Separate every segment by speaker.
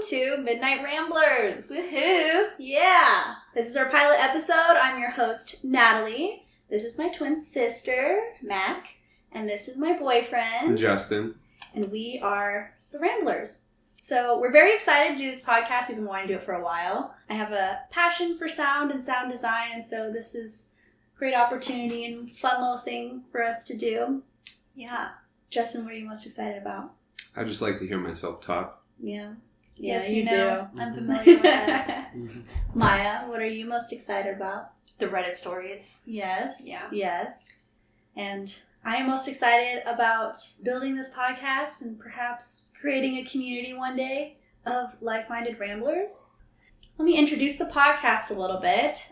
Speaker 1: to Midnight Ramblers.
Speaker 2: Woohoo!
Speaker 1: Yeah! This is our pilot episode. I'm your host, Natalie. This is my twin sister,
Speaker 2: Mac.
Speaker 1: And this is my boyfriend,
Speaker 3: Justin.
Speaker 1: And we are the Ramblers. So we're very excited to do this podcast. We've been wanting to do it for a while. I have a passion for sound and sound design, and so this is a great opportunity and fun little thing for us to do.
Speaker 2: Yeah.
Speaker 1: Justin, what are you most excited about?
Speaker 3: I just like to hear myself talk.
Speaker 1: Yeah.
Speaker 2: Yes,
Speaker 1: you
Speaker 2: know.
Speaker 1: do.
Speaker 2: I'm familiar with that.
Speaker 1: Maya, what are you most excited about?
Speaker 2: The Reddit stories.
Speaker 1: Yes.
Speaker 2: Yeah.
Speaker 1: Yes. And I am most excited about building this podcast and perhaps creating a community one day of like-minded ramblers. Let me introduce the podcast a little bit.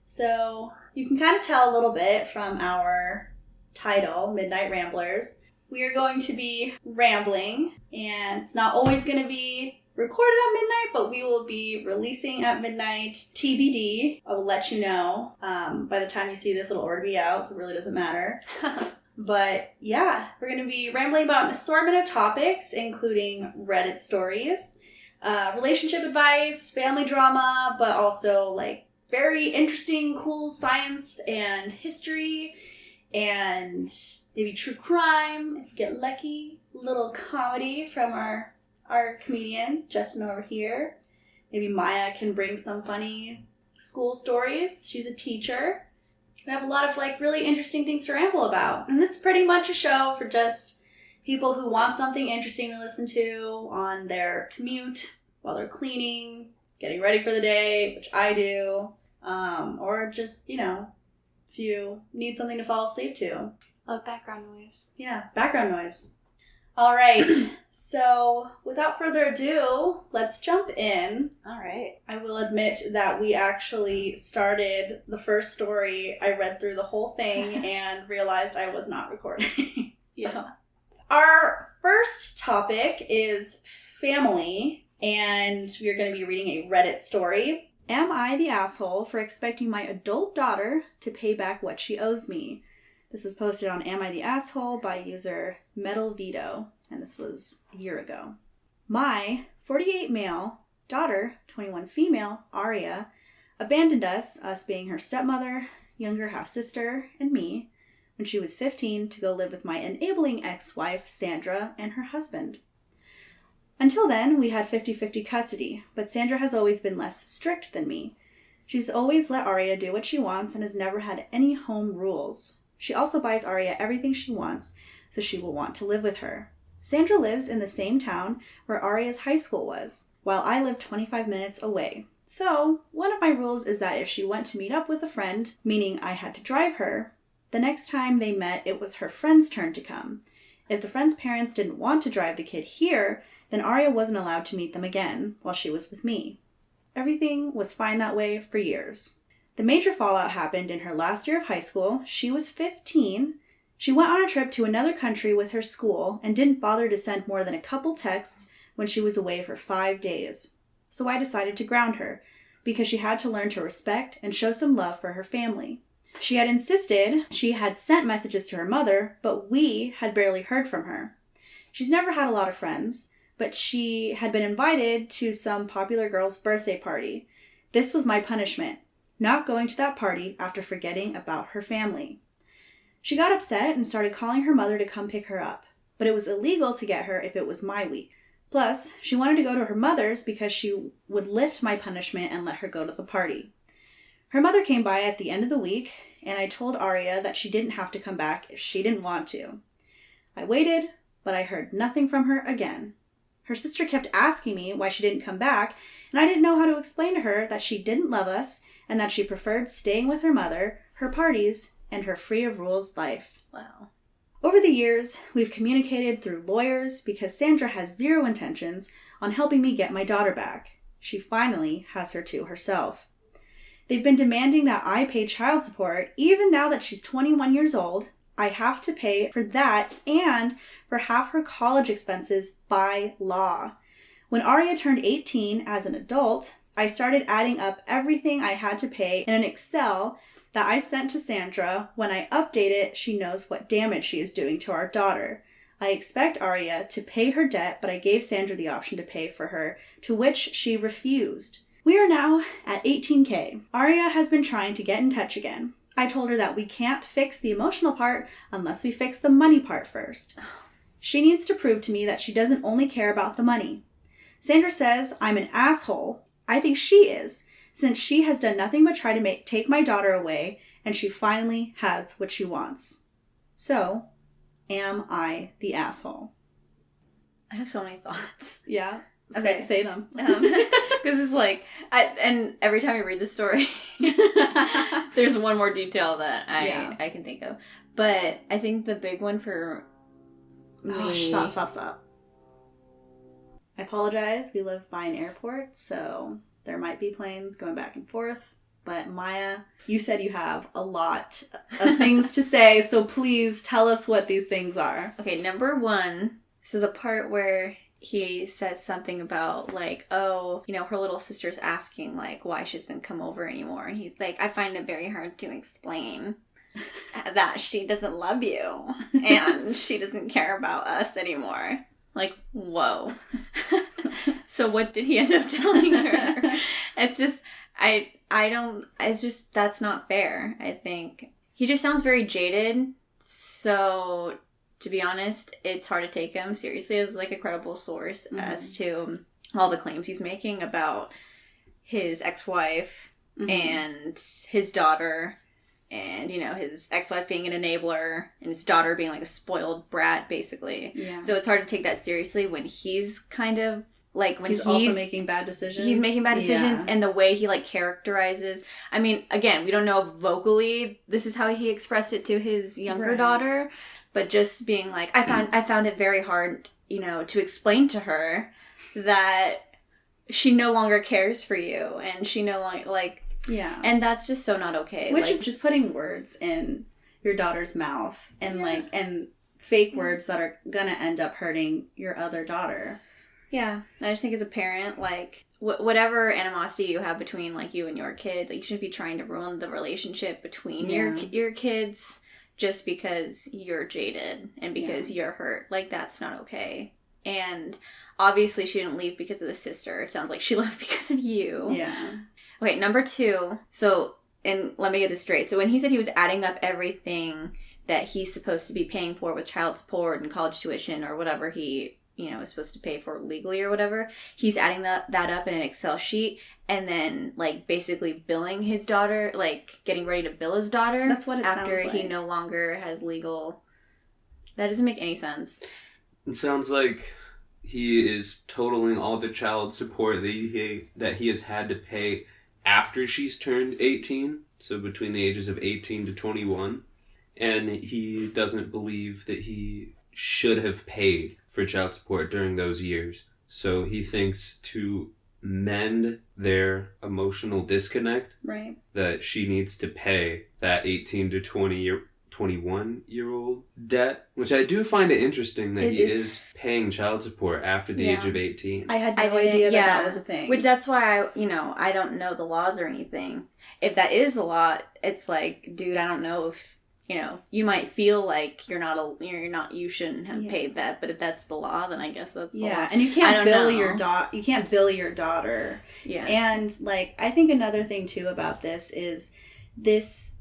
Speaker 1: So you can kind of tell a little bit from our title, Midnight Ramblers. We are going to be rambling, and it's not always going to be recorded at midnight, but we will be releasing at midnight. TBD. I will let you know. By the time you see this, it'll already be out, so it really doesn't matter. But yeah, we're going to be rambling about an assortment of topics, including Reddit stories, relationship advice, family drama, but also like very interesting, cool science and history, and maybe true crime, if you get lucky. Little comedy from our comedian, Justin over here. Maybe Maya can bring some funny school stories. She's a teacher. We have a lot of like really interesting things to ramble about. And it's pretty much a show for just people who want something interesting to listen to on their commute, while they're cleaning, getting ready for the day, which I do. Or just, if you need something to fall asleep to.
Speaker 2: Love background noise.
Speaker 1: Yeah, background noise. All right, so without further ado, let's jump in.
Speaker 2: All right.
Speaker 1: I will admit that we actually started the first story. I read through the whole thing and realized I was not recording. Yeah. Our first topic is family, and we are going to be reading a Reddit story. Am I the asshole for expecting my adult daughter to pay back what she owes me? This was posted on Am I the Asshole by user MEDLEY, and this was a year ago. My 48 male daughter, 21 female, Aria, abandoned us being her stepmother, younger half-sister, and me, when she was 15 to go live with my enabling ex-wife, Sandra, and her husband. Until then, we had 50-50 custody, but Sandra has always been less strict than me. She's always let Aria do what she wants and has never had any home rules. She also buys Aria everything she wants, so she will want to live with her. Sandra lives in the same town where Aria's high school was, while I live 25 minutes away. So, one of my rules is that if she went to meet up with a friend, meaning I had to drive her, the next time they met, it was her friend's turn to come. If the friend's parents didn't want to drive the kid here, then Aria wasn't allowed to meet them again while she was with me. Everything was fine that way for years. The major fallout happened in her last year of high school. She was 15. She went on a trip to another country with her school and didn't bother to send more than a couple texts when she was away for 5 days. So I decided to ground her, because she had to learn to respect and show some love for her family. She had insisted she had sent messages to her mother, but we had barely heard from her. She's never had a lot of friends, but she had been invited to some popular girl's birthday party. This was my punishment. Not going to that party after forgetting about her family. She got upset and started calling her mother to come pick her up, but it was illegal to get her if it was my week. Plus, she wanted to go to her mother's because she would lift my punishment and let her go to the party. Her mother came by at the end of the week, and I told Aria that she didn't have to come back if she didn't want to. I waited, but I heard nothing from her again. Her sister kept asking me why she didn't come back, and I didn't know how to explain to her that she didn't love us and that she preferred staying with her mother, her parties, and her free-of-rules life.
Speaker 2: Wow.
Speaker 1: Over the years, we've communicated through lawyers because Sandra has zero intentions on helping me get my daughter back. She finally has her to herself. They've been demanding that I pay child support even now that she's 21 years old. I have to pay for that and for half her college expenses by law. When Aria turned 18 as an adult, I started adding up everything I had to pay in an Excel that I sent to Sandra. When I update it, she knows what damage she is doing to our daughter. I expect Arya to pay her debt, but I gave Sandra the option to pay for her, to which she refused. We are now at 18K. Arya has been trying to get in touch again. I told her that we can't fix the emotional part unless we fix the money part first. She needs to prove to me that she doesn't only care about the money. Sandra says I'm an asshole. I think she is, since she has done nothing but try to take my daughter away, and she finally has what she wants. So, am I the asshole?
Speaker 2: I have so many thoughts.
Speaker 1: Yeah?
Speaker 2: Okay.
Speaker 1: Say them.
Speaker 2: Because it's like, and every time I read the story, there's one more detail that I can think of. But I think the big one for me...
Speaker 1: Oh, stop. I apologize. We live by an airport, so there might be planes going back and forth. But Maya, you said you have a lot of things to say, so please tell us what these things are.
Speaker 2: Okay, number one, so the part where he says something about, like, oh, you know, her little sister's asking, like, why she doesn't come over anymore. And he's like, I find it very hard to explain that she doesn't love you and she doesn't care about us anymore. Like, whoa. So what did he end up telling her? It's just, that's not fair, I think. He just sounds very jaded, so to be honest, it's hard to take him seriously as, like, a credible source as to all the claims he's making about his ex-wife and his daughter, and, you know, his ex-wife being an enabler and his daughter being, like, a spoiled brat, basically. Yeah. So it's hard to take that seriously when he's kind of, like, when he's
Speaker 1: also making bad decisions.
Speaker 2: He's making bad decisions, and the way he, like, characterizes. I mean, again, we don't know if vocally this is how he expressed it to his younger daughter, but just being like, I found it very hard, you know, to explain to her that she no longer cares for you, and she no longer, like, and that's just so not okay.
Speaker 1: Which is just putting words in your daughter's mouth, and like, and fake words that are gonna end up hurting your other daughter.
Speaker 2: Yeah, I just think as a parent, like, whatever animosity you have between, like, you and your kids, like, you shouldn't be trying to ruin the relationship between your kids just because you're jaded and because you're hurt. Like, that's not okay. And obviously she didn't leave because of the sister. It sounds like she left because of you. Yeah. Okay, number two. So, and let me get this straight. So when he said he was adding up everything that he's supposed to be paying for with child support and college tuition or whatever he, you know, is supposed to pay for legally or whatever, he's adding that up in an Excel sheet and then, like, basically billing his daughter, like, getting ready to bill his daughter.
Speaker 1: That's what it sounds like.
Speaker 2: After he no longer has legal... That doesn't make any sense.
Speaker 3: It sounds like he is totaling all the child support that he has had to pay after she's turned 18, so between the ages of 18 to 21, and he doesn't believe that he should have paid for child support during those years. So he thinks to mend their emotional disconnect, that she needs to pay that 18 to 21-year-old debt, which I do find it interesting that he is paying child support after the age of 18.
Speaker 1: I had no idea that was a thing.
Speaker 2: Which that's why I don't know the laws or anything. If that is a law, it's like, dude, I don't know if, you know, you might feel like you shouldn't have paid that, but if that's the law, then I guess that's the law.
Speaker 1: And you can't bill your daughter. Yeah. And, like, I think another thing too about this is these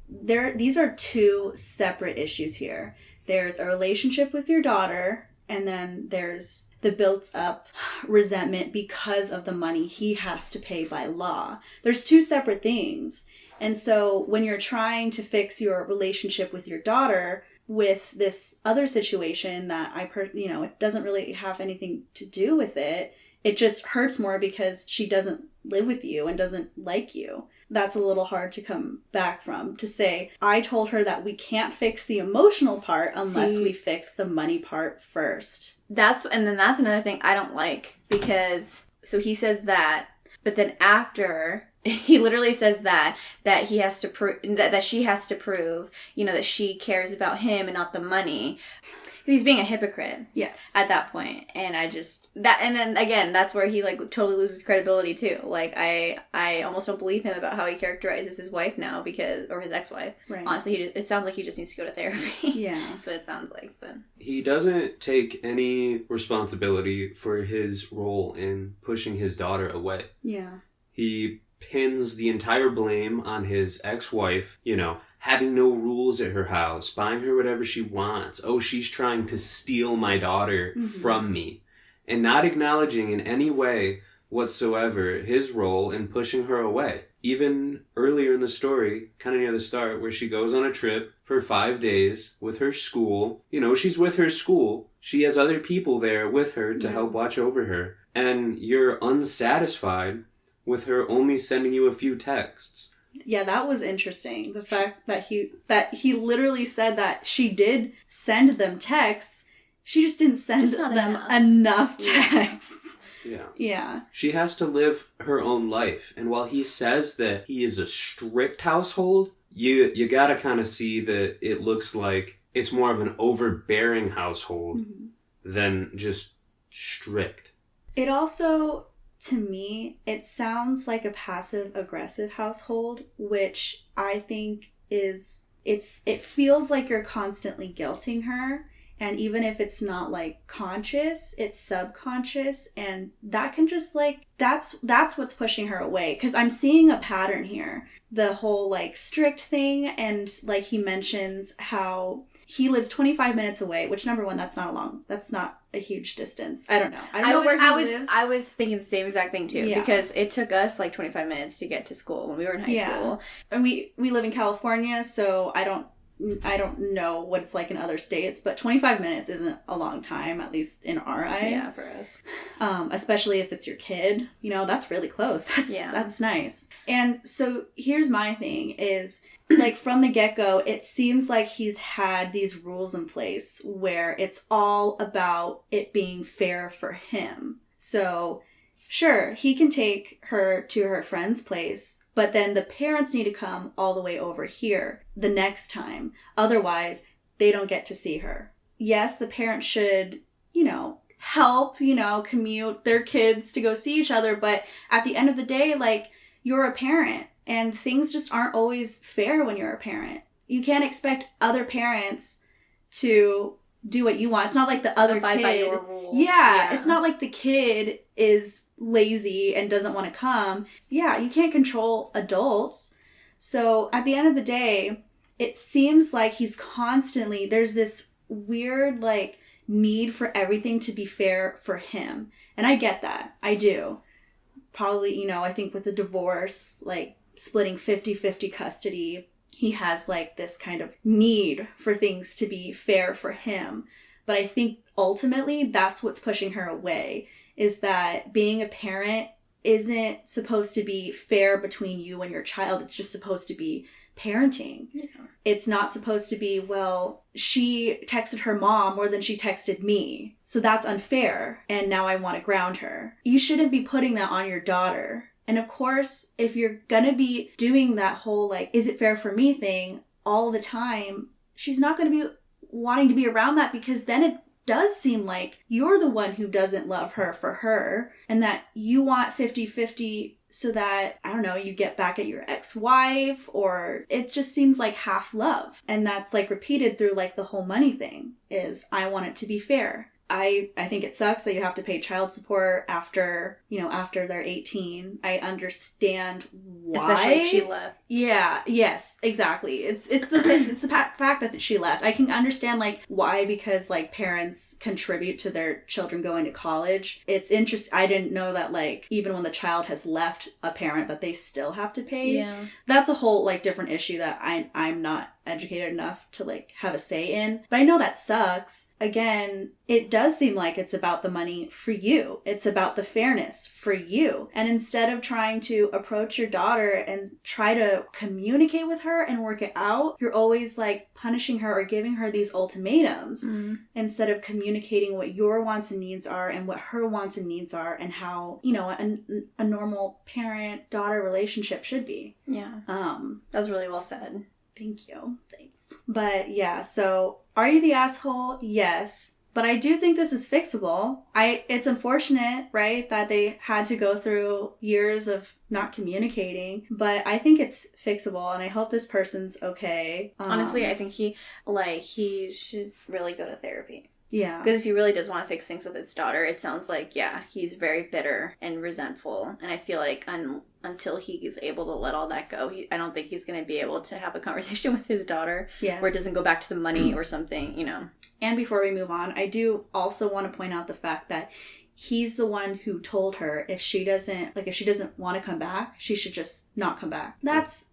Speaker 1: are two separate issues here. There's a relationship with your daughter, and then there's the built up resentment because of the money he has to pay by law. There's two separate things. And so when you're trying to fix your relationship with your daughter with this other situation that it doesn't really have anything to do with it, it just hurts more because she doesn't live with you and doesn't like you. That's a little hard to come back from, to say, I told her that we can't fix the emotional part unless we fix the money part first.
Speaker 2: That's another thing I don't like, because, so he says that, but then after, he literally says that he has to prove, that she has to prove, you know, that she cares about him and not the money. He's being a hypocrite.
Speaker 1: Yes.
Speaker 2: At that point. And and then again, that's where he like totally loses credibility too. Like I almost don't believe him about how he characterizes his wife now or his ex-wife. Right. Honestly, it sounds like he just needs to go to therapy. Yeah. That's what it sounds like. But
Speaker 3: he doesn't take any responsibility for his role in pushing his daughter away.
Speaker 1: Yeah.
Speaker 3: He pins the entire blame on his ex-wife, having no rules at her house, buying her whatever she wants. Oh, she's trying to steal my daughter from me. And not acknowledging in any way whatsoever his role in pushing her away. Even earlier in the story, kind of near the start, where she goes on a trip for 5 days with her school. She's with her school. She has other people there with her to help watch over her. And you're unsatisfied with her only sending you a few texts.
Speaker 1: Yeah, that was interesting. The fact that he literally said that she did send them texts, she just didn't send them enough texts.
Speaker 3: Yeah.
Speaker 1: Yeah.
Speaker 3: She has to live her own life. And while he says that he is a strict household, you gotta kind of see that it looks like it's more of an overbearing household than just strict.
Speaker 1: It also, to me, it sounds like a passive-aggressive household, which I think it feels like you're constantly guilting her. And even if it's not like conscious, it's subconscious. And that can just that's what's pushing her away. Because I'm seeing a pattern here. The whole like strict thing. And like he mentions how he lives 25 minutes away, which number one, that's not a huge distance. I don't know. I don't know where he lives.
Speaker 2: I was thinking the same exact thing too. Yeah. Because it took us like 25 minutes to get to school when we were in high school.
Speaker 1: And we live in California, so I don't know what it's like in other states, but 25 minutes isn't a long time, at least in our eyes.
Speaker 2: Yeah, for us.
Speaker 1: Especially if it's your kid. That's really close. That's nice. And so here's my thing is, like, from the get-go, it seems like he's had these rules in place where it's all about it being fair for him. So, sure, he can take her to her friend's place, but then the parents need to come all the way over here the next time. Otherwise, they don't get to see her. Yes, the parents should, help, commute their kids to go see each other. But at the end of the day, like, you're a parent and things just aren't always fair when you're a parent. You can't expect other parents to do what you want. It's not like the other
Speaker 2: abide
Speaker 1: kid.
Speaker 2: By your rules.
Speaker 1: Yeah, it's not like the kid is lazy and doesn't want to come. Yeah, you can't control adults. So at the end of the day, it seems like there's this weird like need for everything to be fair for him. And I get that. I do. Probably, I think with a divorce, like splitting 50-50 custody, he has like this kind of need for things to be fair for him. But I think ultimately that's what's pushing her away, is that being a parent isn't supposed to be fair between you and your child. It's just supposed to be parenting. Yeah. It's not supposed to be, well, she texted her mom more than she texted me, so that's unfair, and now I want to ground her. You shouldn't be putting that on your daughter. And of course, if you're gonna be doing that whole like, is it fair for me thing all the time, she's not gonna be wanting to be around that, because then it does seem like you're the one who doesn't love her for her, and that you want 50-50 so that, I don't know, you get back at your ex-wife, or it just seems like half love. And that's like repeated through like the whole money thing is, I want it to be fair. I think it sucks that you have to pay child support after they're 18. I understand why.
Speaker 2: Especially if she left.
Speaker 1: Yeah, yes, exactly. It's the fact that she left. I can understand like why, because like parents contribute to their children going to college. It's interesting. I didn't know that like even when the child has left a parent that they still have to pay.
Speaker 2: Yeah.
Speaker 1: That's a whole like different issue that I'm not educated enough to like have a say in. But I know that sucks. Again, it does seem like it's about the money for you. It's about the fairness for you. And instead of trying to approach your daughter and try to communicate with her and work it out, you're always like punishing her or giving her these ultimatums instead of communicating what your wants and needs are and what her wants and needs are, and how, a normal parent-daughter relationship should be.
Speaker 2: Yeah. That was really well said.
Speaker 1: Thank you. Thanks. But yeah, so are you the asshole? Yes. But I do think this is fixable. It's unfortunate, right, that they had to go through years of not communicating, but I think it's fixable, and I hope this person's okay.
Speaker 2: Honestly, I think he should really go to therapy.
Speaker 1: Yeah.
Speaker 2: Because if he really does want to fix things with his daughter, it sounds like, yeah, he's very bitter and resentful. And I feel like until he's able to let all that go, I don't think he's going to be able to have a conversation with his daughter where it doesn't go back to the money or something, you know.
Speaker 1: And before we move on, I do also want to point out the fact that he's the one who told her if she doesn't want to come back, she should just not come back. That's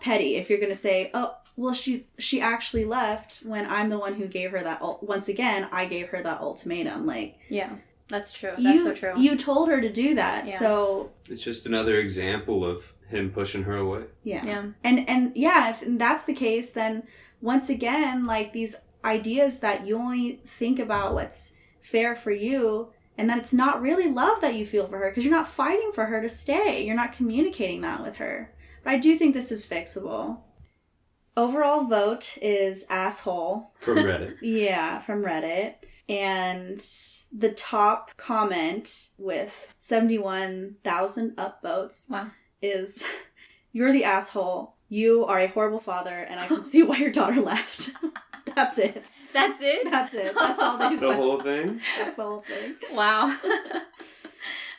Speaker 1: petty if you're going to say, oh, well, she actually left when I'm the one who gave her that. Once again, I gave her that ultimatum. Like,
Speaker 2: yeah, that's true. That's so true.
Speaker 1: You told her to do that, so
Speaker 3: it's just another example of him pushing her away.
Speaker 1: Yeah,
Speaker 2: yeah,
Speaker 1: and yeah, if that's the case, then once again, like these ideas that you only think about what's fair for you, and that it's not really love that you feel for her because you're not fighting for her to stay. You're not communicating that with her. But I do think this is fixable. Overall vote is asshole.
Speaker 3: From Reddit.
Speaker 1: Yeah, from Reddit. And the top comment with 71,000 upvotes is, you're the asshole. You are a horrible father, and I can see why your daughter left. That's it.
Speaker 2: That's it?
Speaker 1: That's it. That's all they said.
Speaker 3: The whole thing?
Speaker 1: That's the whole thing.
Speaker 2: Wow.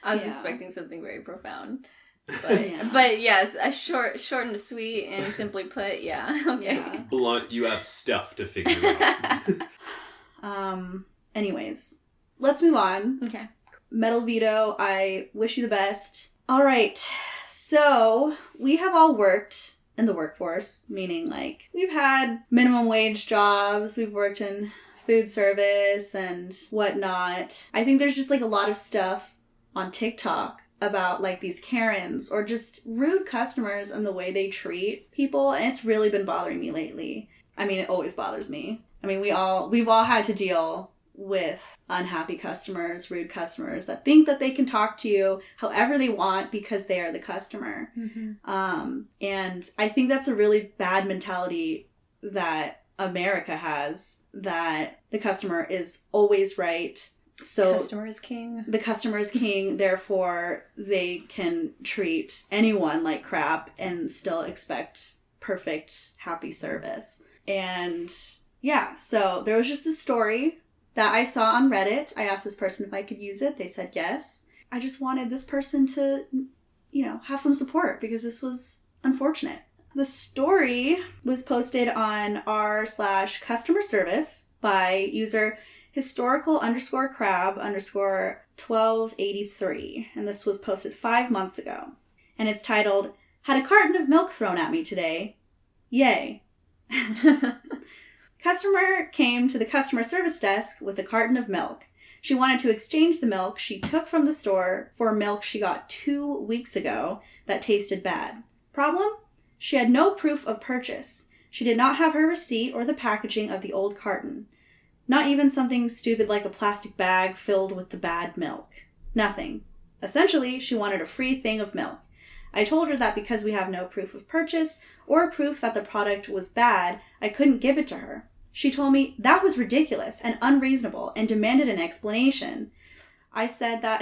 Speaker 2: I was expecting something very profound. But yes, a short and sweet and simply put, yeah. Okay. Yeah.
Speaker 3: Blunt, you have stuff to figure out.
Speaker 1: Anyways, let's move on.
Speaker 2: Okay.
Speaker 1: Metal Veto, I wish you the best. All right. So, we have all worked in the workforce, meaning like we've had minimum wage jobs, we've worked in food service and whatnot. I think there's just like a lot of stuff on TikTok about like these Karens or just rude customers and the way they treat people, and it's really been bothering me lately. I mean, it always bothers me. I mean, we've all had to deal with unhappy customers, rude customers that think that they can talk to you however they want because they are the customer. Mm-hmm. And I think that's a really bad mentality that America has, that the customer is always right. So
Speaker 2: customer is king. The
Speaker 1: customer is king, therefore they can treat anyone like crap and still expect perfect, happy service. And yeah, so there was just this story that I saw on Reddit. I asked this person if I could use it. They said yes. I just wanted this person to, have some support because this was unfortunate. The story was posted on r/customer service by user historical_crab_1283. And this was posted 5 months ago. And it's titled, "Had a carton of milk thrown at me today. Yay." Customer came to the customer service desk with a carton of milk. She wanted to exchange the milk she took from the store for milk she got 2 weeks ago that tasted bad. Problem? She had no proof of purchase. She did not have her receipt or the packaging of the old carton. Not even something stupid like a plastic bag filled with the bad milk. Nothing. Essentially, she wanted a free thing of milk. I told her that because we have no proof of purchase or proof that the product was bad, I couldn't give it to her. She told me that was ridiculous and unreasonable and demanded an explanation. I said that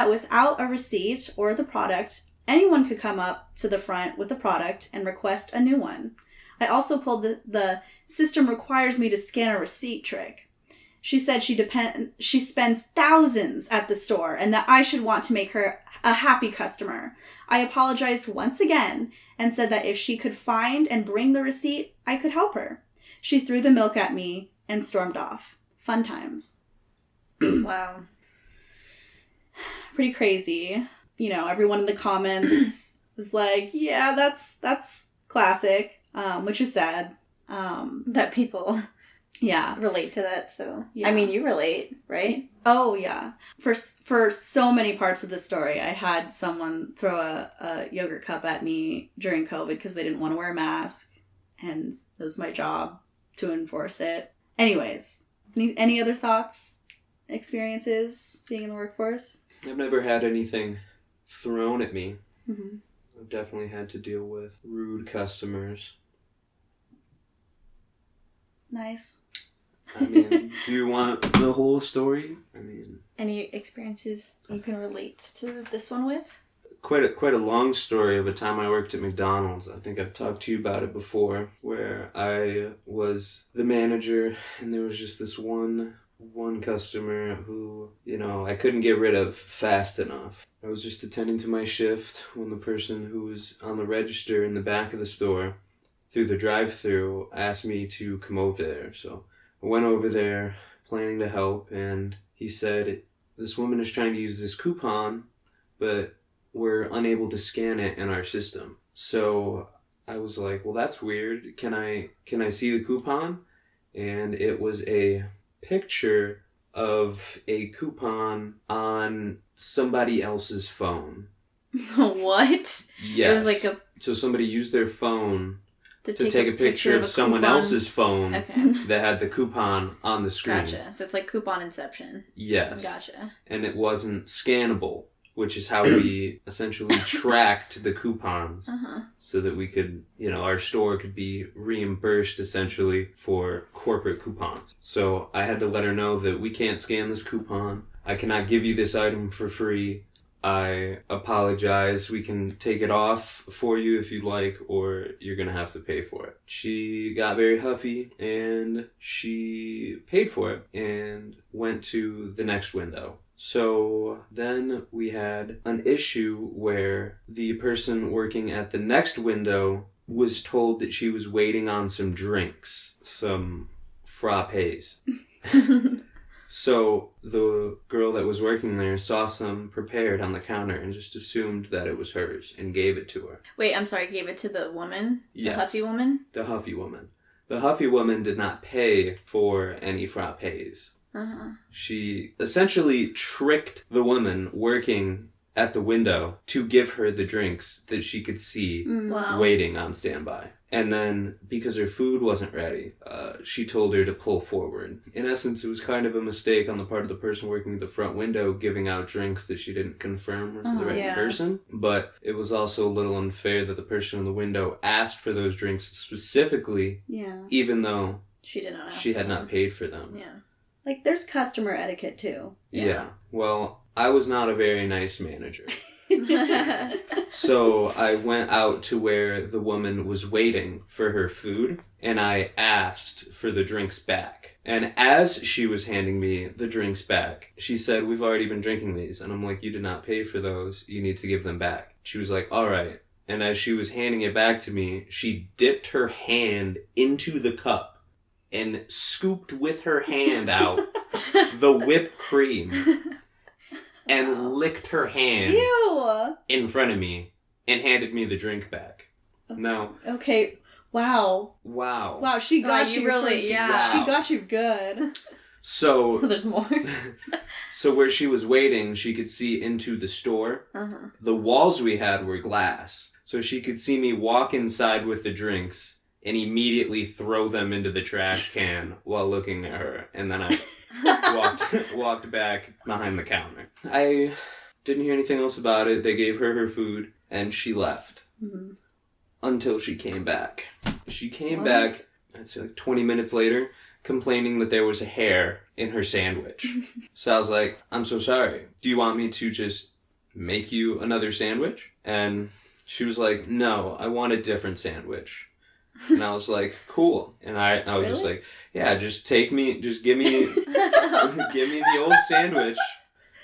Speaker 1: without a receipt or the product, anyone could come up to the front with the product and request a new one. I also pulled the system requires me to scan a receipt trick. She said she spends thousands at the store and that I should want to make her a happy customer. I apologized once again and said that if she could find and bring the receipt, I could help her. She threw the milk at me and stormed off. Fun times.
Speaker 2: Wow.
Speaker 1: Pretty crazy. Everyone in the comments is like, yeah, that's classic, which is sad.
Speaker 2: That people relate to that, so...
Speaker 1: Yeah.
Speaker 2: I mean, you relate, right?
Speaker 1: Oh, yeah. For so many parts of the story, I had someone throw a yogurt cup at me during COVID because they didn't want to wear a mask, and it was my job to enforce it. Anyways, any other thoughts, experiences being in the workforce?
Speaker 3: I've never had anything thrown at me.
Speaker 1: Mm-hmm.
Speaker 3: I've definitely had to deal with rude customers.
Speaker 1: Nice.
Speaker 3: I mean, do you want the whole story? I mean...
Speaker 2: Any experiences you can relate to this one with?
Speaker 3: Quite a long story of a time I worked at McDonald's. I think I've talked to you about it before, where I was the manager, and there was just this one customer who, I couldn't get rid of fast enough. I was just attending to my shift when the person who was on the register in the back of the store through the drive-thru asked me to come over there. So I went over there planning to help, and he said, this woman is trying to use this coupon, but we're unable to scan it in our system. So I was like, well, that's weird. Can I see the coupon? And it was a picture of a coupon on somebody else's phone.
Speaker 2: What?
Speaker 3: Yes.
Speaker 2: It was like
Speaker 3: So somebody used their phone
Speaker 2: to
Speaker 3: take a picture of someone else's phone
Speaker 2: okay.
Speaker 3: that had the coupon on the screen.
Speaker 2: Gotcha. So it's like coupon inception.
Speaker 3: Yes.
Speaker 2: Gotcha.
Speaker 3: And it wasn't scannable, which is how we essentially tracked the coupons so that we could, our store could be reimbursed essentially for corporate coupons. So I had to let her know that we can't scan this coupon. I cannot give you this item for free. I apologize. We can take it off for you if you'd like, or you're going to have to pay for it. She got very huffy and she paid for it and went to the next window. So then we had an issue where the person working at the next window was told that she was waiting on some drinks, some frappes. So the girl that was working there saw some prepared on the counter and just assumed that it was hers and gave it to her.
Speaker 2: Wait, I'm sorry, gave it to the woman?
Speaker 3: Yes.
Speaker 2: The huffy woman?
Speaker 3: The huffy woman. The huffy woman did not pay for any frappes. She essentially tricked the woman working at the window to give her the drinks that she could see waiting on standby. And then, because her food wasn't ready, she told her to pull forward. In essence, it was kind of a mistake on the part of the person working at the front window giving out drinks that she didn't confirm were for the right person. But it was also a little unfair that the person in the window asked for those drinks specifically, even though
Speaker 2: she
Speaker 3: had not paid for them.
Speaker 2: Yeah.
Speaker 1: Like, there's customer etiquette, too.
Speaker 3: Yeah. Well, I was not a very nice manager. So I went out to where the woman was waiting for her food, and I asked for the drinks back. And as she was handing me the drinks back, she said, "We've already been drinking these." And I'm like, "You did not pay for those. You need to give them back." She was like, "All right." And as she was handing it back to me, she dipped her hand into the cup and scooped with her hand out the whipped cream and licked her hand in front of me and handed me the drink back. No.
Speaker 1: Okay. Wow.
Speaker 3: Wow.
Speaker 1: She got you
Speaker 2: really. Yeah.
Speaker 1: She got you good.
Speaker 3: So
Speaker 2: there's more.
Speaker 3: So where she was waiting, she could see into the store. The walls we had were glass, so she could see me walk inside with the drinks and immediately throw them into the trash can while looking at her. And then I walked back behind the counter. I didn't hear anything else about it. They gave her her food, and she left. Until she came back. She came back, I'd say like 20 minutes later, complaining that there was a hair in her sandwich. So I was like, "I'm so sorry. Do you want me to just make you another sandwich?" And she was like, "No, I want a different sandwich." And I was like, "Cool." And I was just like, "Yeah, just give me the old sandwich,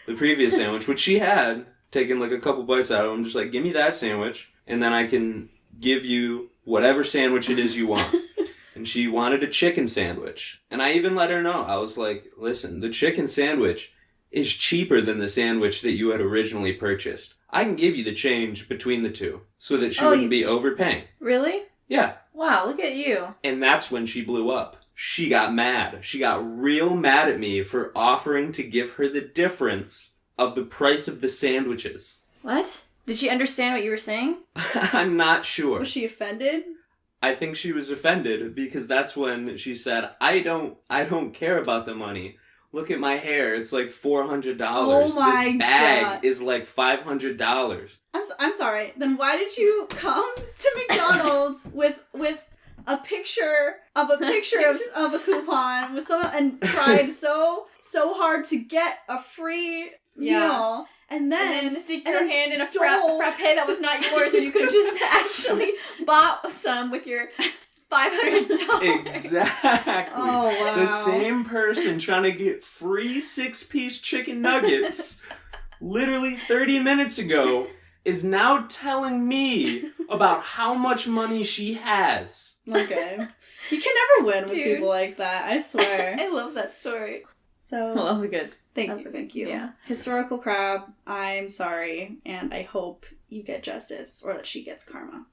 Speaker 3: the previous sandwich," which she had taken like a couple bites out of. I'm just like, "Give me that sandwich, and then I can give you whatever sandwich it is you want." And she wanted a chicken sandwich. And I even let her know. I was like, "Listen, the chicken sandwich is cheaper than the sandwich that you had originally purchased. I can give you the change between the two so that she wouldn't be overpaying."
Speaker 2: Really?
Speaker 3: Yeah.
Speaker 2: Wow, look at you.
Speaker 3: And that's when she blew up. She got mad. She got real mad at me for offering to give her the difference of the price of the sandwiches.
Speaker 2: What? Did she understand what you were saying?
Speaker 3: I'm not sure.
Speaker 1: Was she offended?
Speaker 3: I think she was offended because that's when she said, I don't care about the money. Look at my hair. It's like $400.
Speaker 1: Oh my
Speaker 3: This bag
Speaker 1: God.
Speaker 3: is like $500.
Speaker 1: I'm sorry. Then why did you come to McDonald's with a picture of a coupon with someone and tried so hard to get a free meal. And then
Speaker 2: stick your hand in a frappe that was not yours, and you could have just actually bought some with your $500.
Speaker 3: Exactly.
Speaker 1: Oh, wow.
Speaker 3: The same person trying to get free 6-piece chicken nuggets literally 30 minutes ago is now telling me about how much money she has.
Speaker 1: Okay. You can never win with people like that, I swear.
Speaker 2: I love that story.
Speaker 1: So,
Speaker 2: Well, that was good.
Speaker 1: Thank you.
Speaker 2: Yeah.
Speaker 1: Historical crab, I'm sorry, and I hope you get justice, or that she gets karma.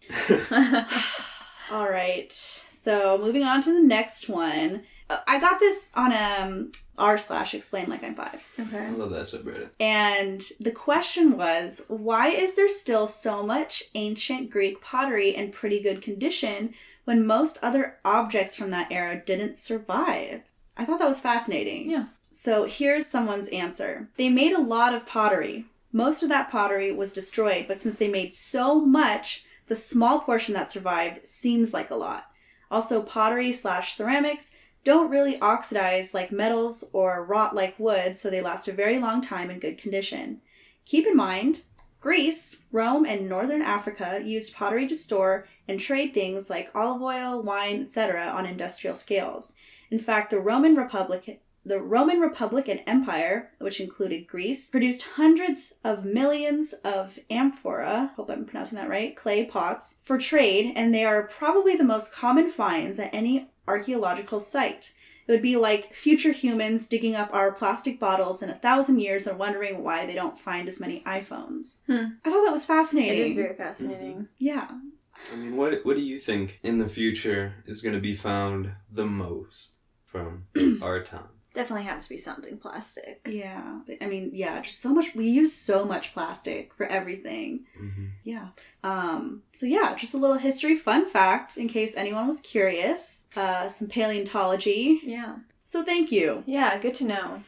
Speaker 1: All right, so moving on to the next one. I got this on r/explain like I'm 5.
Speaker 2: Okay.
Speaker 3: I love that subreddit.
Speaker 1: And the question was, why is there still so much ancient Greek pottery in pretty good condition when most other objects from that era didn't survive? I thought that was fascinating.
Speaker 2: Yeah.
Speaker 1: So here's someone's answer. They made a lot of pottery. Most of that pottery was destroyed, but since they made so much, the small portion that survived seems like a lot. Also, pottery/ceramics don't really oxidize like metals or rot like wood, so they last a very long time in good condition. Keep in mind, Greece, Rome, and northern Africa used pottery to store and trade things like olive oil, wine, etc. on industrial scales. In fact, the Roman Republic and Empire, which included Greece, produced hundreds of millions of amphora, hope I'm pronouncing that right, clay pots, for trade, and they are probably the most common finds at any archaeological site. It would be like future humans digging up our plastic bottles in 1,000 years and wondering why they don't find as many iPhones. I thought that was fascinating.
Speaker 2: It is very fascinating.
Speaker 1: Yeah.
Speaker 3: I mean, what do you think in the future is going to be found the most from our time?
Speaker 2: Definitely has to be something plastic.
Speaker 1: Yeah. I mean, yeah, just so much. We use so much plastic for everything.
Speaker 3: Mm-hmm.
Speaker 1: Yeah. So yeah, just a little history fun fact in case anyone was curious. Some paleontology.
Speaker 2: Yeah.
Speaker 1: So thank you.
Speaker 2: Yeah, good to know.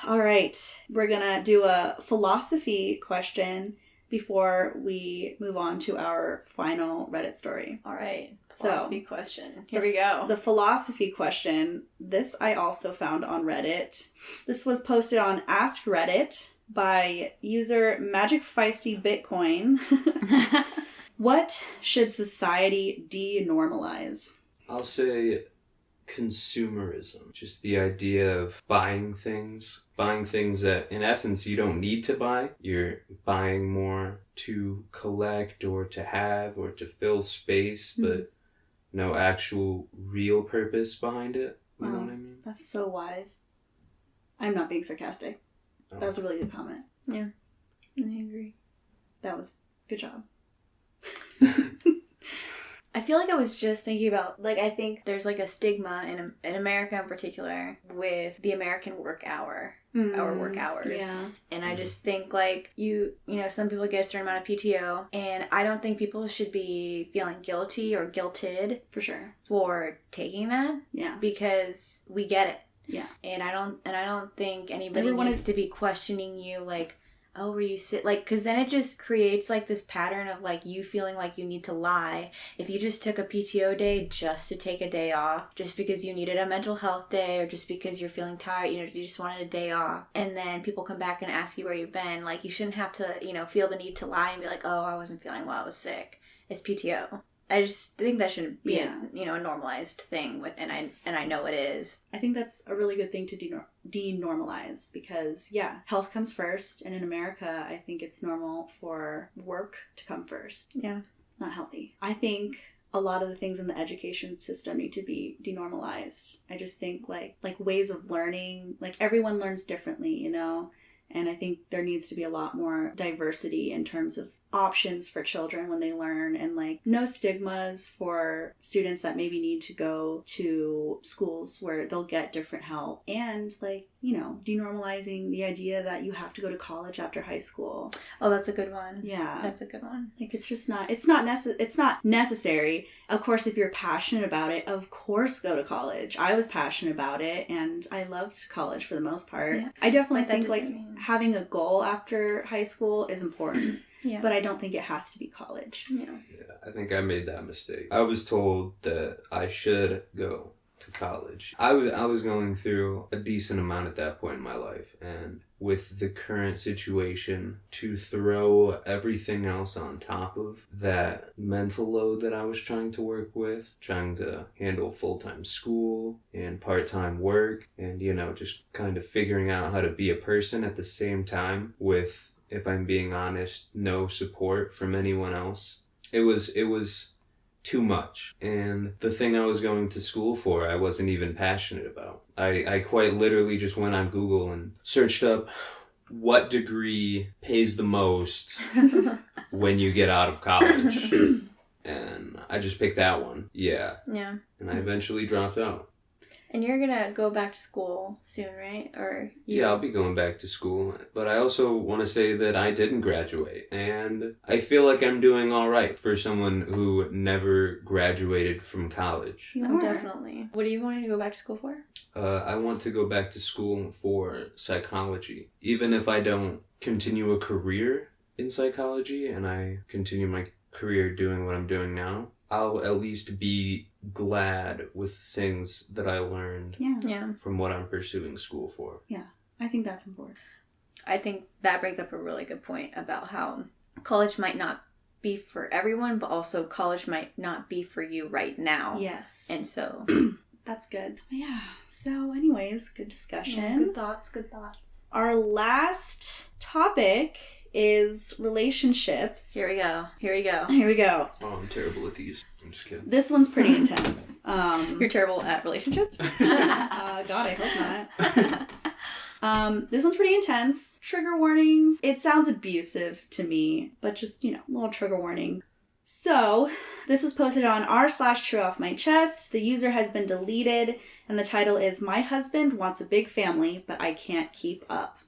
Speaker 1: All right. We're going to do a philosophy question before we move on to our final Reddit story.
Speaker 2: All right.
Speaker 1: So,
Speaker 2: Philosophy question. Here we go.
Speaker 1: The philosophy question, this I also found on Reddit. This was posted on Ask Reddit by user Magic Feisty Bitcoin. What should society denormalize?
Speaker 3: I'll say consumerism. Just the idea of buying things that in essence you don't need to buy. You're buying more to collect or to have or to fill space, but no actual real purpose behind it. You know what I mean?
Speaker 1: That's so wise. I'm not being sarcastic.
Speaker 3: Oh.
Speaker 1: That was a really good comment.
Speaker 2: Yeah. I agree.
Speaker 1: That was good job.
Speaker 2: I feel like I was just thinking about, I think there's, a stigma in America in particular with the American work hour, our work hours.
Speaker 1: Yeah.
Speaker 2: And I just think, some people get a certain amount of PTO, and I don't think people should be feeling guilty or guilted.
Speaker 1: For sure.
Speaker 2: For taking that.
Speaker 1: Yeah.
Speaker 2: Because we get it.
Speaker 1: Yeah.
Speaker 2: And I don't think anybody needs to be questioning you, oh, were you sick? Because then it just creates, this pattern of, you feeling like you need to lie. If you just took a PTO day just to take a day off, just because you needed a mental health day, or just because you're feeling tired, you just wanted a day off, and then people come back and ask you where you've been, you shouldn't have to, feel the need to lie and be like, oh, I wasn't feeling well, I was sick. It's PTO. I just think that shouldn't be a normalized thing, and I know it is.
Speaker 1: I think that's a really good thing to denormalize because, health comes first, and in America, I think it's normal for work to come first.
Speaker 2: Yeah.
Speaker 1: Not healthy. I think a lot of the things in the education system need to be denormalized. I just think, like ways of learning, everyone learns differently, and I think there needs to be a lot more diversity in terms of options for children when they learn, and no stigmas for students that maybe need to go to schools where they'll get different help, and denormalizing the idea that you have to go to college after high school.
Speaker 2: Oh, that's a good one.
Speaker 1: Yeah.
Speaker 2: That's a good one.
Speaker 1: It's not necessary. Of course, if you're passionate about it, of course go to college. I was passionate about it and I loved college for the most part. Yeah. I definitely think having a goal after high school is important.
Speaker 2: Yeah.
Speaker 1: but I don't think it has to be college.
Speaker 2: Yeah.
Speaker 3: I think I made that mistake. I was told that I should go to college. I was going through a decent amount at that point in my life, and with the current situation, to throw everything else on top of that mental load that I was trying to work with, trying to handle full-time school and part-time work, and, you know, just kind of figuring out how to be a person at the same time with, if I'm being honest, no support from anyone else. It was too much. And the thing I was going to school for, I wasn't even passionate about. I quite literally just went on Google and searched up what degree pays the most when you get out of college. And I just picked that one. Yeah.
Speaker 2: Yeah.
Speaker 3: And I eventually dropped out.
Speaker 2: And you're gonna go back to school soon, right? Or
Speaker 3: Yeah, I'll be going back to school. But I also want to say that I didn't graduate. And I feel like I'm doing all right for someone who never graduated from college.
Speaker 2: Oh, definitely. What are you wanting to go back to school for?
Speaker 3: I want to go back to school for psychology. Even if I don't continue a career in psychology and I continue my career doing what I'm doing now, I'll at least be glad with things that I learned from what I'm pursuing school for.
Speaker 1: Yeah, I think that's important.
Speaker 2: I think that brings up a really good point about how college might not be for everyone, but also college might not be for you right now.
Speaker 1: Yes.
Speaker 2: And so...
Speaker 1: That's good. Yeah. So anyways, good discussion.
Speaker 2: Yeah, good thoughts.
Speaker 1: Our last topic is relationships.
Speaker 2: Here we go.
Speaker 1: Here we go.
Speaker 3: Oh, I'm terrible at these. I'm just kidding.
Speaker 1: This one's pretty intense.
Speaker 2: You're terrible at relationships?
Speaker 1: God, I hope not. This one's pretty intense. Trigger warning. It sounds abusive to me, but just, you know, a little trigger warning. So, this was posted on r/True Off My Chest. The user has been deleted, and the title is, "My husband wants a big family, but I can't keep up."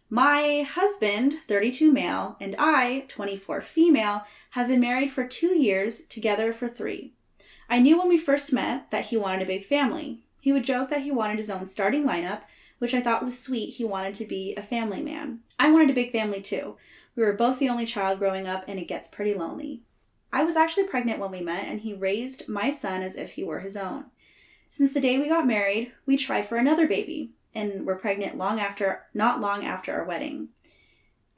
Speaker 1: My husband, 32 male, and I, 24 female, have been married for 2 years, together for 3. I knew when we first met that he wanted a big family. He would joke that he wanted his own starting lineup, which I thought was sweet. He wanted to be a family man. I wanted a big family too. We were both the only child growing up, and it gets pretty lonely. I was actually pregnant when we met, and he raised my son as if he were his own. Since the day we got married, we tried for another baby, and were pregnant not long after our wedding.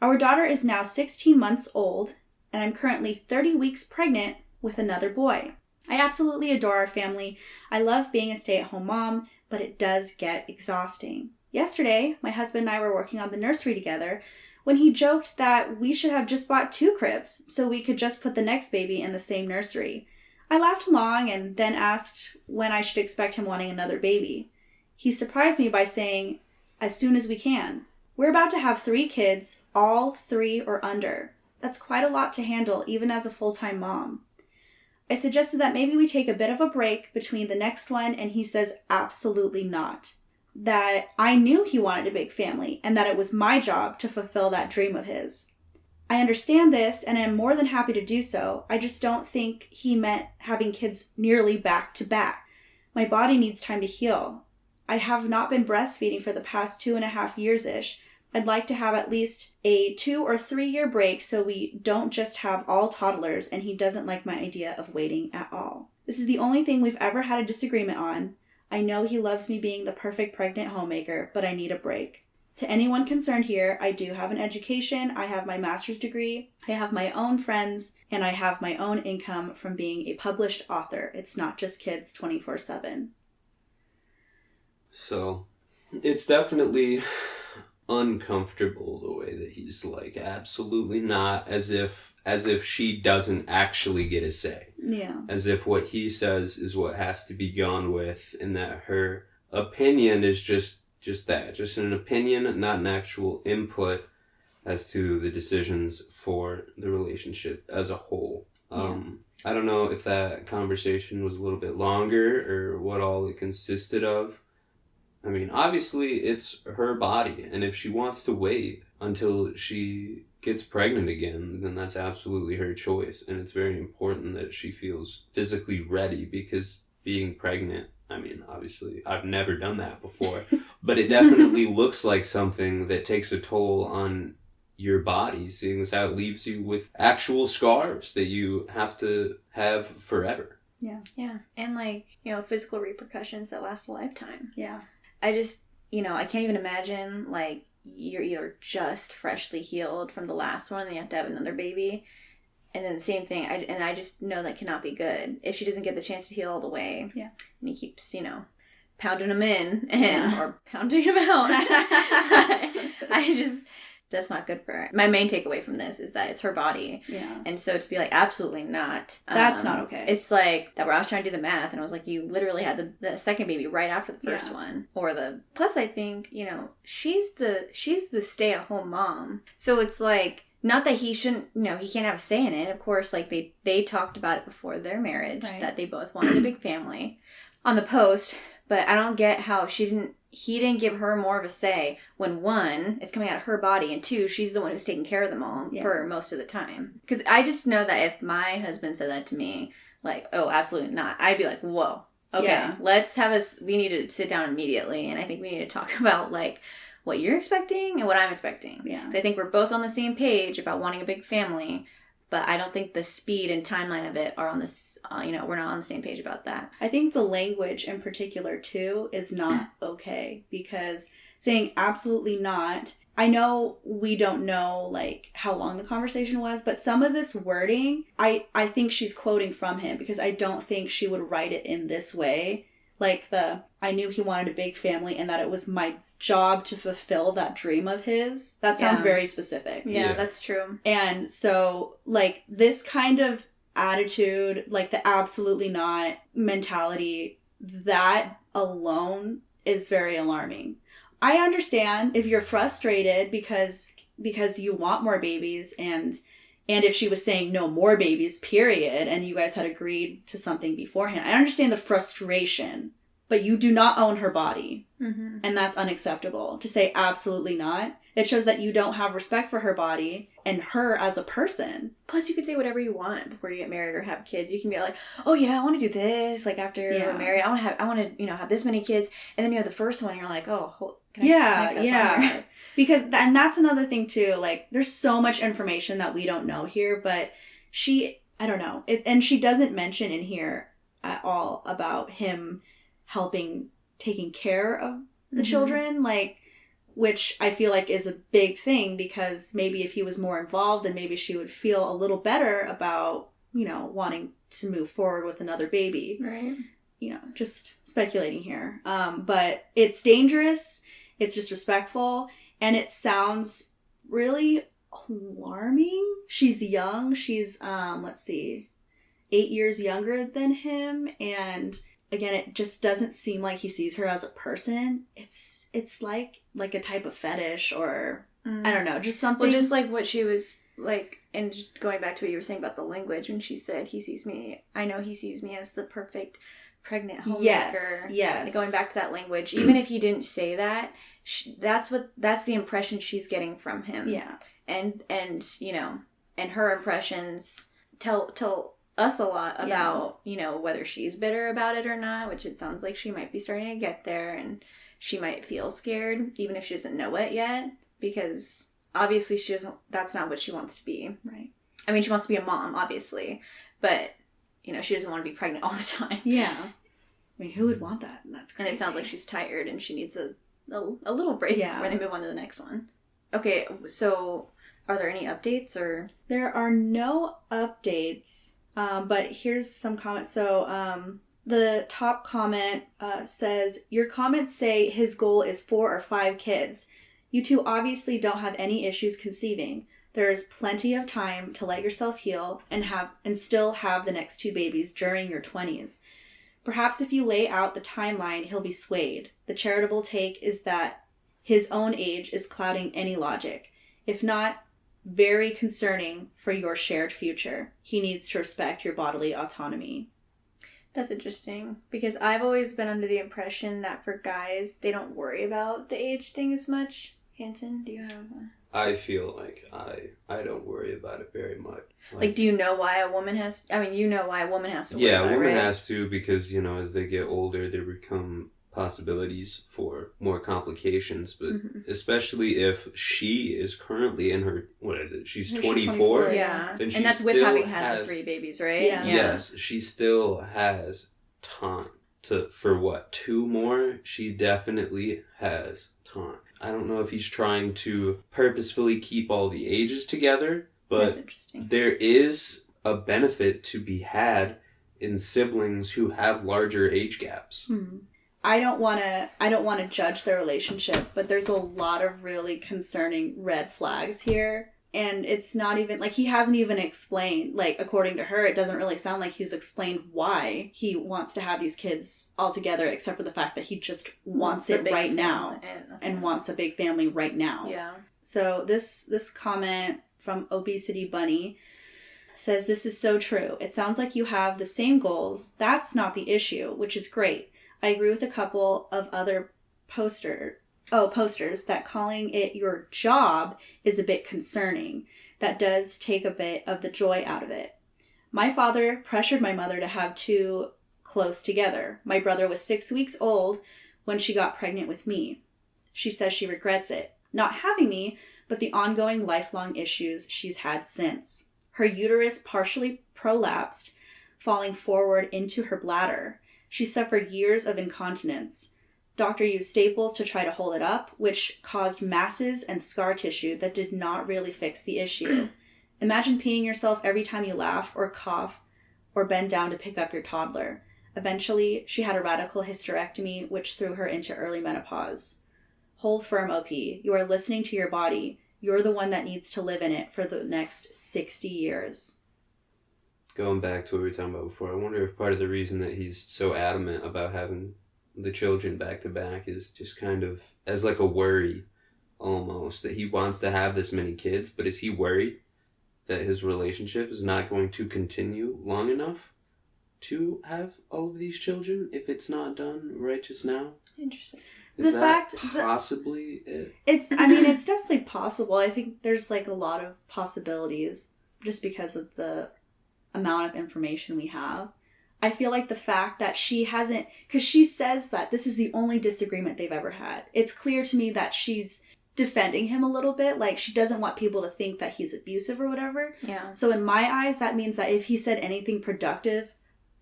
Speaker 1: Our daughter is now 16 months old, and I'm currently 30 weeks pregnant with another boy. I absolutely adore our family. I love being a stay-at-home mom, but it does get exhausting. Yesterday, my husband and I were working on the nursery together when he joked that we should have just bought 2 cribs so we could just put the next baby in the same nursery. I laughed along and then asked when I should expect him wanting another baby. He surprised me by saying, "As soon as we can." We're about to have 3 kids, all 3 or under. That's quite a lot to handle, even as a full-time mom. I suggested that maybe we take a bit of a break between the next one, and he says absolutely not. That I knew he wanted a big family, and that it was my job to fulfill that dream of his. I understand this, and I'm more than happy to do so. I just don't think he meant having kids nearly back to back. My body needs time to heal. I have not been breastfeeding for the past 2.5 years-ish. I'd like to have at least a 2 or 3 year break so we don't just have all toddlers, and he doesn't like my idea of waiting at all. This is the only thing we've ever had a disagreement on. I know he loves me being the perfect pregnant homemaker, but I need a break. To anyone concerned here, I do have an education, I have my master's degree, I have my own friends, and I have my own income from being a published author. It's not just kids 24/7.
Speaker 3: So, it's definitely uncomfortable the way that he's like, absolutely not, as if she doesn't actually get a say.
Speaker 1: Yeah.
Speaker 3: As if what he says is what has to be gone with, and that her opinion is just that, just an opinion, not an actual input as to the decisions for the relationship as a whole. I don't know if that conversation was a little bit longer or what all it consisted of. I mean, obviously it's her body, and if she wants to wait until she gets pregnant again, then that's absolutely her choice, and it's very important that she feels physically ready, because being pregnant, I mean, obviously I've never done that before, but it definitely looks like something that takes a toll on your body, seeing as how it leaves you with actual scars that you have to have forever.
Speaker 2: Yeah. Yeah. And like, you know, physical repercussions that last a lifetime.
Speaker 1: Yeah.
Speaker 2: I just, you know, I can't even imagine like you're either just freshly healed from the last one and you have to have another baby. And then the same thing. I just know that cannot be good if she doesn't get the chance to heal all the way.
Speaker 1: Yeah.
Speaker 2: And he keeps, you know, pounding them in and or pounding them out. I just, that's not good for her. My main takeaway from this is that it's her body.
Speaker 1: Yeah.
Speaker 2: And so to be like, absolutely not.
Speaker 1: That's not okay.
Speaker 2: It's like that where I was trying to do the math and I was like, you literally had the second baby right after the first one. Or plus I think, you know, she's the stay-at-home mom. So it's like, not that he shouldn't, you know, he can't have a say in it. Of course, like they talked about it before their marriage, that they both wanted a big family on the post. But I don't get how he didn't give her more of a say when one, it's coming out of her body, and two, she's the one who's taking care of them all for most of the time. Because I just know that if my husband said that to me, like, oh, absolutely not, I'd be like, whoa, okay, we need to sit down immediately, and I think we need to talk about, like, what you're expecting and what I'm expecting.
Speaker 1: Yeah.
Speaker 2: I think we're both on the same page about wanting a big family, but I don't think the speed and timeline of it are on this, you know, we're not on the same page about that.
Speaker 1: I think the language in particular, too, is not okay. Because saying absolutely not, I know we don't know, like, how long the conversation was, but some of this wording, I think she's quoting from him, because I don't think she would write it in this way. Like I knew he wanted a big family and that it was my job to fulfill that dream of his. That sounds very specific.
Speaker 2: Yeah, that's true.
Speaker 1: And so, like, this kind of attitude, like the absolutely not mentality, that alone is very alarming. I understand if you're frustrated because you want more babies, and if she was saying no more babies, period, and you guys had agreed to something beforehand. I understand the frustration, but you do not own her body. Mm-hmm. And that's unacceptable. To say absolutely not, it shows that you don't have respect for her body and her as a person.
Speaker 2: Plus, you can say whatever you want before you get married or have kids. You can be like, oh yeah, I want to do this. Like after we're married, I want to, you know, have this many kids. And then you have the first one, and you're like, oh, can I
Speaker 1: Because, and that's another thing too. Like, there's so much information that we don't know here, but I don't know. And she doesn't mention in here at all about him taking care of the children, like, which I feel like is a big thing, because maybe if he was more involved, then maybe she would feel a little better about, you know, wanting to move forward with another baby.
Speaker 2: Right.
Speaker 1: You know, just speculating here. But it's dangerous, it's disrespectful, and it sounds really alarming. She's young. She's, 8 years younger than him, and again, it just doesn't seem like he sees her as a person. It's like a type of fetish, or I don't know, just something.
Speaker 2: Well, just like what she was like, and just going back to what you were saying about the language, when she said I know he sees me as the perfect pregnant homemaker. Yes. Like going back to that language, even if he didn't say that, that's the impression she's getting from him.
Speaker 1: Yeah.
Speaker 2: And you know, and her impressions tell us a lot about, you know, whether she's bitter about it or not, which it sounds like she might be starting to get there, and she might feel scared even if she doesn't know it yet, because obviously that's not what she wants to be.
Speaker 1: Right.
Speaker 2: I mean, she wants to be a mom, obviously, but, you know, she doesn't want to be pregnant all the time.
Speaker 1: Yeah. I mean, who would want that? That's crazy.
Speaker 2: And it sounds like she's tired and she needs a little break before they move on to the next one. Okay, so are there any updates, or?
Speaker 1: There are no updates. But here's some comments. So, the top comment says, your comments say his goal is 4 or 5 kids. You two obviously don't have any issues conceiving. There is plenty of time to let yourself heal and still have the next 2 babies during your 20s. Perhaps if you lay out the timeline, he'll be swayed. The charitable take is that his own age is clouding any logic. If not, very concerning for your shared future. He needs to respect your bodily autonomy.
Speaker 2: That's interesting, because I've always been under the impression that for guys, they don't worry about the age thing as much. Hanson, do you have
Speaker 3: I feel like I don't worry about it very much.
Speaker 2: Like, do you know why a woman has... I mean, you know why a woman has to worry
Speaker 3: about it, right? Yeah, a woman
Speaker 2: right?
Speaker 3: has to, because, you know, as they get older, they become possibilities for more complications, but especially if she is currently in her, she's 24?
Speaker 2: Yeah.
Speaker 3: Then she
Speaker 2: and that's with
Speaker 3: still
Speaker 2: having had the 3 babies, right?
Speaker 1: Yeah.
Speaker 3: Yes, she still has time for 2 more? She definitely has time. I don't know if he's trying to purposefully keep all the ages together, but there is a benefit to be had in siblings who have larger age gaps.
Speaker 1: I don't want to judge their relationship, but there's a lot of really concerning red flags here. And it's not even, like, he hasn't even explained, like, according to her, it doesn't really sound like he's explained why he wants to have these kids all together, except for the fact that he just wants it right now and wants a big family right now.
Speaker 2: Yeah.
Speaker 1: So this comment from Obesity Bunny says, "This is so true. It sounds like you have the same goals. That's not the issue, which is great. I agree with a couple of other posters that calling it your job is a bit concerning. That does take a bit of the joy out of it. My father pressured my mother to have 2 close together. My brother was 6 weeks old when she got pregnant with me. She says she regrets it. Not having me, but the ongoing lifelong issues she's had since. Her uterus partially prolapsed, falling forward into her bladder. She suffered years of incontinence. Doctor used staples to try to hold it up, which caused masses and scar tissue that did not really fix the issue. Imagine peeing yourself every time you laugh or cough or bend down to pick up your toddler. Eventually, she had a radical hysterectomy, which threw her into early menopause. Hold firm, OP. You are listening to your body. You're the one that needs to live in it for the next 60 years.
Speaker 3: Going back to what we were talking about before, I wonder if part of the reason that he's so adamant about having the children back to back is just kind of as like a worry almost, that he wants to have this many kids, but is he worried that his relationship is not going to continue long enough to have all of these children if it's not done right just now?
Speaker 1: Interesting.
Speaker 3: Is that possibly it?
Speaker 1: It's definitely possible. I think there's like a lot of possibilities just because of the amount of information we have. I feel like the fact that she hasn't, because she says that this is the only disagreement they've ever had. It's clear to me that she's defending him a little bit. Like, she doesn't want people to think that he's abusive or whatever.
Speaker 2: Yeah.
Speaker 1: So in my eyes, that means that if he said anything productive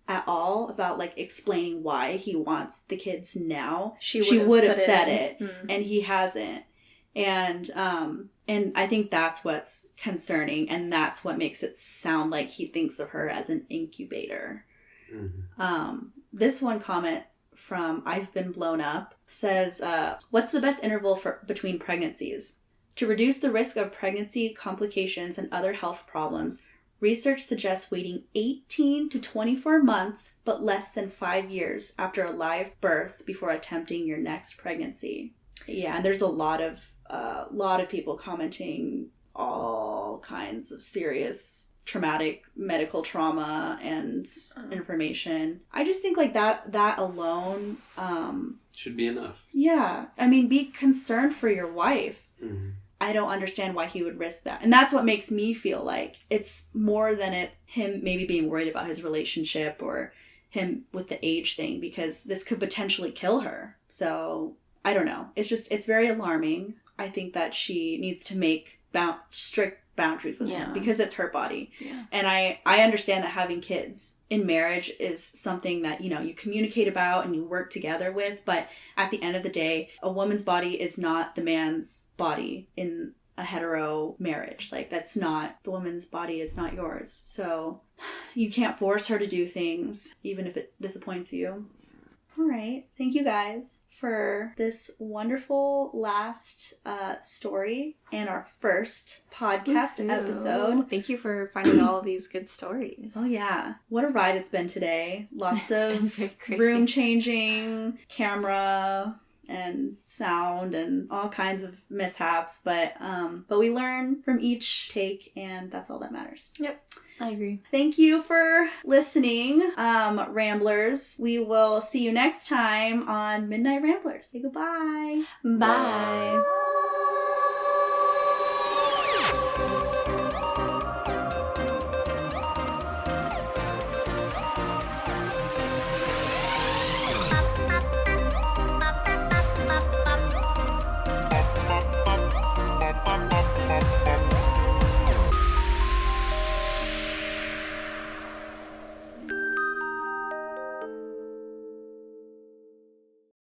Speaker 1: at all about like explaining why he wants the kids now, she would have said it. And he hasn't. And I think that's what's concerning, and that's what makes it sound like he thinks of her as an incubator. This one comment from I've Been Blown Up says, what's the best interval between pregnancies? To reduce the risk of pregnancy complications and other health problems, research suggests waiting 18 to 24 months, but less than 5 years after a live birth before attempting your next pregnancy. Yeah, and there's a lot of people commenting all kinds of serious traumatic medical trauma and information. I just think like that alone
Speaker 3: should be enough.
Speaker 1: Yeah. I mean, be concerned for your wife. I don't understand why he would risk that. And that's what makes me feel like it's more than him maybe being worried about his relationship or him with the age thing, because this could potentially kill her. So I don't know. It's very alarming. I think that she needs to make strict boundaries with him because it's her body. Yeah. And I understand that having kids in marriage is something that, you communicate about and you work together with. But at the end of the day, a woman's body is not the man's body in a hetero marriage. Like, that's not, the woman's body is not yours. So you can't force her to do things, even if it disappoints you. All right. Thank you guys for this wonderful last story and our first podcast episode.
Speaker 2: Thank you for finding all of these good stories.
Speaker 1: Oh, yeah. What a ride it's been today. Lots of room changing, camera and sound and all kinds of mishaps. But we learn from each take, and that's all that matters.
Speaker 2: Yep. I agree.
Speaker 1: Thank you for listening, Ramblers. We will see you next time on Midnight Ramblers. Say goodbye.
Speaker 2: Bye.